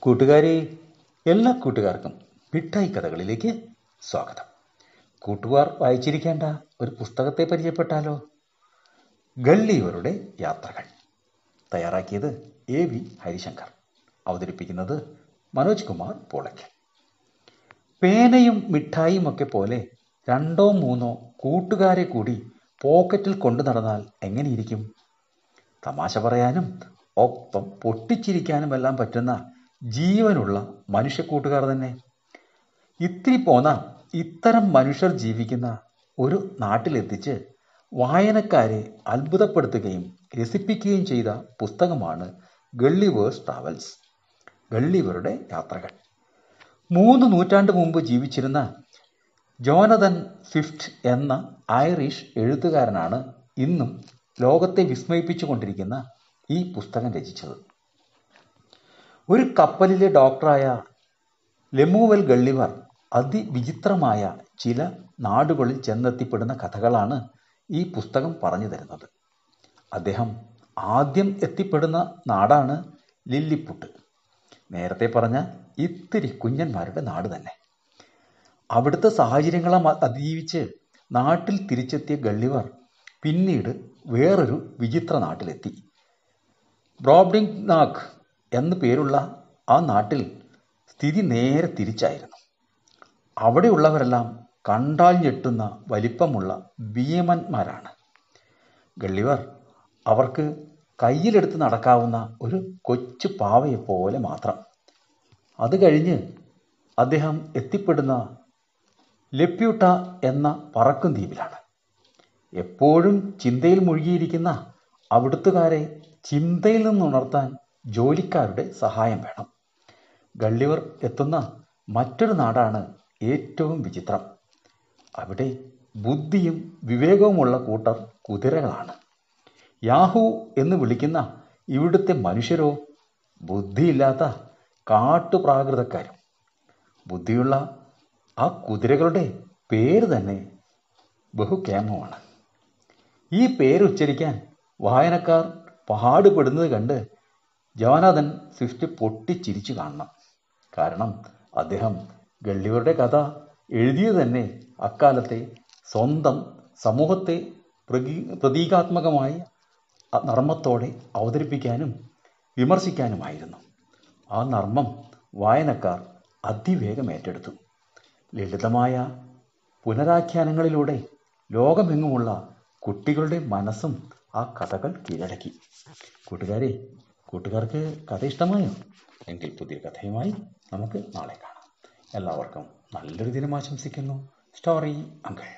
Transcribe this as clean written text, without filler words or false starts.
കൂട്ടുകാരെ, എല്ലാ കൂട്ടുകാർക്കും മിഠായി കഥകളിലേക്ക് സ്വാഗതം. കൂട്ടുകാർ വായിച്ചിരിക്കേണ്ട ഒരു പുസ്തകത്തെ പരിചയപ്പെട്ടാലോ? ഗള്ളിവരുടെ യാത്രകൾ. തയ്യാറാക്കിയത് AV ഹരിശങ്കർ. അവതരിപ്പിക്കുന്നത് മനോജ് കുമാർ പോളയ്ക്കൽ. പേനയും മിഠായിയും ഒക്കെ പോലെ 2-3 കൂട്ടുകാരെ കൂടി പോക്കറ്റിൽ കൊണ്ടു നടന്നാൽ എങ്ങനെയിരിക്കും? തമാശ പറയാനും ഒപ്പം പൊട്ടിച്ചിരിക്കാനും എല്ലാം പറ്റുന്ന ജീവനുള്ള മനുഷ്യ കൂട്ടുകാർ തന്നെ. ഇത്തിരി പോന്ന ഇത്തരം മനുഷ്യർ ജീവിക്കുന്ന ഒരു നാട്ടിലെത്തിച്ച് വായനക്കാരെ അത്ഭുതപ്പെടുത്തുകയും രസിപ്പിക്കുകയും ചെയ്ത പുസ്തകമാണ് ഗള്ളിവേഴ്സ് ട്രാവൽസ്, ഗള്ളിവരുടെ യാത്രകൾ. 3 നൂറ്റാണ്ട് മുമ്പ് ജീവിച്ചിരുന്ന ജോനതൻ സ്വിഫ്റ്റ് എന്ന ഐറിഷ് എഴുത്തുകാരനാണ് ഇന്നും ലോകത്തെ വിസ്മയിപ്പിച്ചുകൊണ്ടിരിക്കുന്ന ഈ പുസ്തകം രചിച്ചത്. ഒരു കപ്പലിലെ ഡോക്ടറായ ലെമുവൽ ഗള്ളിവർ അതിവിചിത്രമായ ചില നാടുകളിൽ ചെന്നെത്തിപ്പെടുന്ന കഥകളാണ് ഈ പുസ്തകം പറഞ്ഞു തരുന്നത്. അദ്ദേഹം ആദ്യം എത്തിപ്പെടുന്ന നാടാണ് ലില്ലിപുട്ട്. നേരത്തെ പറഞ്ഞ ഇത്തിരി കുഞ്ഞന്മാരുടെ നാട് തന്നെ. അവിടുത്തെ സാഹചര്യങ്ങളെ അതിജീവിച്ച് നാട്ടിൽ തിരിച്ചെത്തിയ ഗള്ളിവർ പിന്നീട് വേറൊരു വിചിത്ര നാട്ടിലെത്തി. ബ്രോബ്ഡിംഗ്നാഗ് എന്നു പേരുള്ള ആ നാട്ടിൽ സ്ഥിതി നേരെ തിരിച്ചായിരുന്നു. അവിടെയുള്ളവരെല്ലാം കണ്ടാൽ ഞെട്ടുന്ന വലിപ്പമുള്ള ഭീമന്മാരാണ്. ഗള്ളിവർ അവർക്ക് കയ്യിലെടുത്ത് നടക്കാവുന്ന ഒരു കൊച്ചു പാവയെപ്പോലെ മാത്രം. അത് കഴിഞ്ഞ് അദ്ദേഹം എത്തിപ്പെടുന്ന ലെപ്യൂട്ട എന്ന പറക്കും ദ്വീപിലാണ്. എപ്പോഴും ചിന്തയിൽ മുഴുകിയിരിക്കുന്ന അവിടുത്തുകാരെ ചിന്തയിൽ നിന്നുണർത്താൻ ജോലിക്കാരുടെ സഹായം വേണം. ഗള്ളിവർ എത്തുന്ന മറ്റൊരു നാടാണ് ഏറ്റവും വിചിത്രം. അവിടെ ബുദ്ധിയും വിവേകവുമുള്ള കൂട്ടർ കുതിരകളാണ്. യാഹൂ എന്ന് വിളിക്കുന്ന ഇവിടുത്തെ മനുഷ്യരോ ബുദ്ധിയില്ലാത്ത കാട്ടുപ്രാകൃതക്കാരും. ബുദ്ധിയുള്ള ആ കുതിരകളുടെ പേര് തന്നെ ബഹുകേമമാണ്. ഈ പേരുച്ചരിക്കാൻ വായനക്കാർ പാടുപെടുന്നത് കണ്ട് ജോനതൻ സ്വിഫ്റ്റ് പൊട്ടിച്ചിരിച്ചു കാണണം. കാരണം അദ്ദേഹം ഗള്ളിവരുടെ കഥ എഴുതിയത് തന്നെ അക്കാലത്തെ സ്വന്തം സമൂഹത്തെ പ്രതീകാത്മകമായ നർമ്മത്തോടെ അവതരിപ്പിക്കാനും വിമർശിക്കാനുമായിരുന്നു. ആ നർമ്മം വായനക്കാർ അതിവേഗം ഏറ്റെടുത്തു. ലളിതമായ പുനരാഖ്യാനങ്ങളിലൂടെ ലോകമെങ്ങുമുള്ള കുട്ടികളുടെ മനസ്സും ആ കഥകൾ കീഴടക്കി. കൂട്ടുകാർക്ക് കഥ ഇഷ്ടമായോ? എങ്കിൽ പുതിയ കഥയുമായി നമുക്ക് നാളെ കാണാം. എല്ലാവർക്കും നല്ലൊരു ദിനം ആശംസിക്കുന്നു. Story uncle.